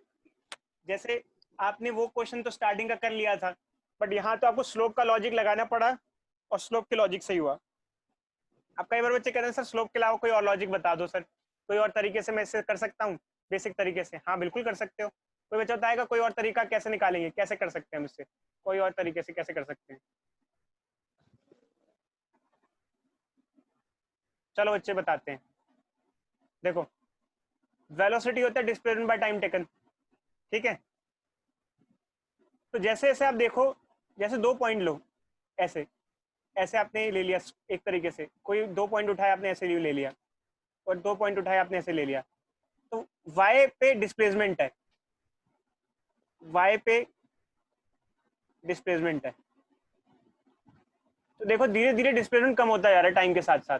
Speaker 1: जैसे आपने वो क्वेश्चन तो स्टार्टिंग का कर लिया था, बट यहाँ तो आपको स्लोप का लॉजिक लगाना पड़ा और स्लोप के लॉजिक से ही हुआ। अब कई बार बच्चे कह रहे हैं सर स्लोप के अलावा कोई और लॉजिक बता दो सर, कोई और तरीके से मैं इसे कर सकता हूँ बेसिक तरीके से? हाँ बिल्कुल कर सकते हो। कोई बच्चा बताएगा कोई और तरीका कैसे निकालेंगे, कैसे कर सकते हैं हम इससे, कोई और तरीके से कैसे कर सकते हैं? चलो बच्चे बताते हैं। देखो वेलोसिटी होता है डिस्प्लेसमेंट बाय टाइम टेकन, ठीक है? तो जैसे जैसे आप देखो, जैसे 2 पॉइंट लो, ऐसे ऐसे आपने ले लिया एक तरीके से, कोई 2 पॉइंट उठाया आपने ऐसे ले लिया, और 2 पॉइंट उठाया आपने ऐसे ले लिया, तो y पे डिस्प्लेसमेंट है, y पे डिस्प्लेसमेंट है, तो देखो धीरे धीरे डिस्प्लेसमेंट कम होता जा रहा है टाइम के साथ साथ।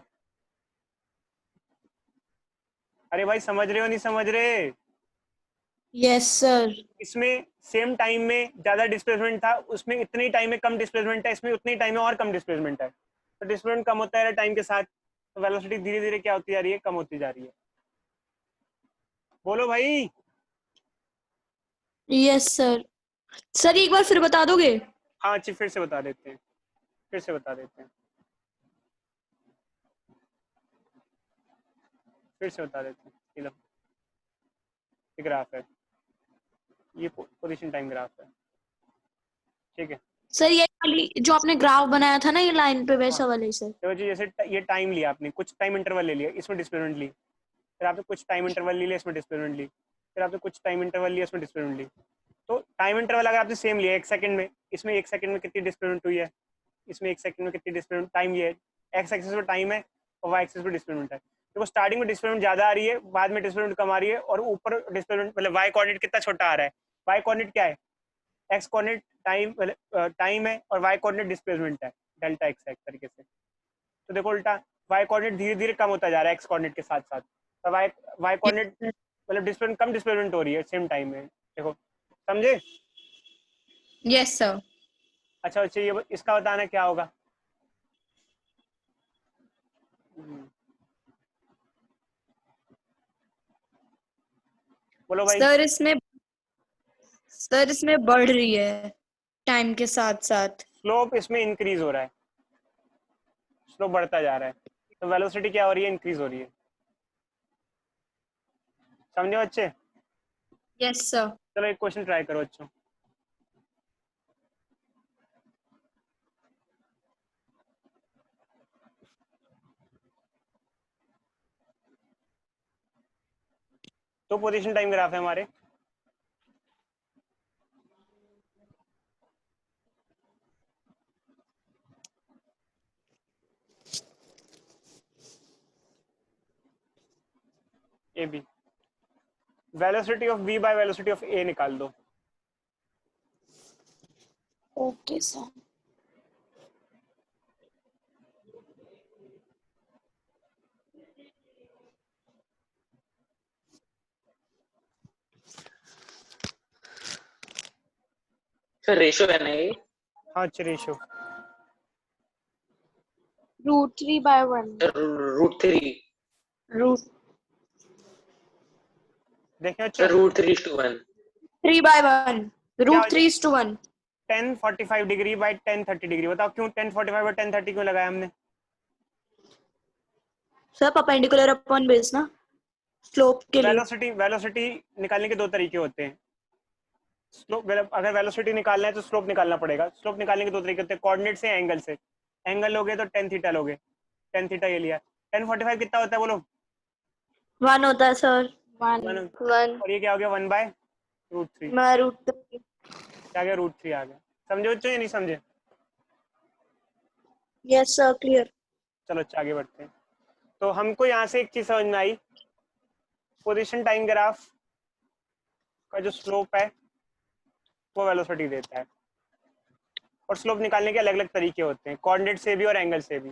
Speaker 1: अरे भाई समझ रहे हो नहीं समझ रहे?
Speaker 2: Yes sir.
Speaker 1: इसमें सेम टाइम में ज्यादा डिस्प्लेसमेंट था, उसमें इतने टाइम में कम डिस्प्लेसमेंट है, इसमें उतने टाइम में और कम डिस्प्लेसमेंट है, तो डिस्प्लेसमेंट कम होता है टाइम के साथ, तो वेलोसिटी धीरे धीरे क्या होती जा रही है? कम होती जा रही है। बोलो भाई।
Speaker 2: Yes sir. सर एक बार फिर बता दोगे?
Speaker 1: हाँ अच्छी, फिर से बता देते हैं, फिर से बता देते हैं, फिर से बता देते हैं। ये लो, ये ग्राफ है, ये पोजीशन टाइम ग्राफ है, ठीक है।
Speaker 5: सर ये वाली जो आपने ग्राफ बनाया था ना ये लाइन पे, वैसा वाला ही सर।
Speaker 1: देखो जी, जैसे ये टाइम लिया आपने, कुछ टाइम इंटरवल ले लिया, इसमें डिस्प्लेसमेंट ली, फिर आपने कुछ टाइम इंटरवल ले लिया, इसमें डिस्प्लेसमेंट ली, फिर आपने कुछ टाइम इंटरवल लिया, इसमें डिस्प्लेसमेंट ली। तो टाइम इंटरवल अगर आपने सेम लिया 1 सेकंड में, इसमें 1 सेकंड में कितनी डिस्प्लेसमेंट हुई है, इसमें 1 सेकंड में कितनी डिस्प्लेसमेंट, टाइम ये है, एक्स एक्सिस पे टाइम है और वाई एक्सिस पे डिस्प्लेसमेंट है। देखो स्टार्टिंग में डिस्प्लेसमेंट ज्यादा आ रही है, बाद में डिस्प्लेसमेंट कम आ रही है, और ऊपर डिस्प्लेसमेंट मतलब वाई कोऑर्डिनेट कितना छोटा आ रहा है। वाई कोऑर्डिनेट क्या है, एक्स कोऑर्डिनेट टाइम टाइम है और वाई कोऑर्डिनेट डिस्प्लेसमेंट है, डेल्टा एक्स है एक तरीके से। तो देखो उल्टा वाई कोऑर्डिनेट धीरे धीरे कम होता जा रहा है एक्स कोऑर्डिनेट के साथ साथ, तो वाई कोऑर्डिनेट मतलब डिस्प्लेसमेंट कम डिस्प्लेसमेंट हो रही है सेम टाइम में। देखो समझे?
Speaker 5: Yes sir.
Speaker 1: अच्छा ये इसका बताना क्या होगा। बोलो भाई।
Speaker 5: सर इसमें बढ़ रही है टाइम के साथ साथ।
Speaker 1: स्लोप इसमें इंक्रीज हो रहा है, स्लोप बढ़ता जा रहा है, तो वेलोसिटी क्या हो रही है, इंक्रीज हो रही है। समझे बच्चे?
Speaker 5: Yes sir.
Speaker 1: चलो एक क्वेश्चन ट्राई करो बच्चों। तो पोजीशन टाइम ग्राफ है हमारे, A B. Velocity of v by velocity of a निकाल दो।
Speaker 5: Okay sir.
Speaker 3: सर रेशियो है ना ये?
Speaker 1: हाँ अच्छा रेशियो
Speaker 4: √3/1
Speaker 3: √3।
Speaker 5: रूट
Speaker 1: देखें अच्छा,
Speaker 3: सर √3:1।
Speaker 5: 3/1
Speaker 1: क्या
Speaker 5: √3:1।
Speaker 1: 1045 डिग्री बाय 1030 डिग्री। बताओ क्यों 1045 और 1030 क्यों लगाया हमने?
Speaker 5: सर परपेंडिकुलर अपॉन बेस ना, स्लोप के लिए।
Speaker 1: वेलोसिटी निकालने के दो तरीके होते हैं। स्लोप, अगर वेलोसिटी निकालना है तो स्लोप निकालना पड़ेगा। स्लोप निकालने के दो तरीके होते हैं, कोऑर्डिनेट से, एंगल से। एंगल लोगे तो tan थीटा लोगे, tan थीटा ये लिया। 1045 कितना होता है बोलो?
Speaker 5: 1 होता है सर।
Speaker 4: 1
Speaker 2: 1
Speaker 1: और ये क्या हो गया 1/√3,
Speaker 5: मैं √3।
Speaker 1: क्या गया √3 आ गया। समझे बच्चों या नहीं समझे?
Speaker 5: Yes sir clear.
Speaker 1: चलो अच्छा आगे बढ़ते हैं। तो हमको यहाँ से एक चीज समझ में आई, पोजीशन टाइम ग्राफ का जो स्लोप है वो वेलोसिटी देता है, और स्लोप निकालने के अलग अलग तरीके होते हैं, कोऑर्डिनेट से भी और एंगल से भी।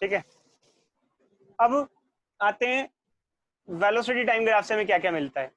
Speaker 1: ठीक है, अब आते हैं वेलोसिटी टाइम ग्राफ से हमें क्या क्या मिलता है।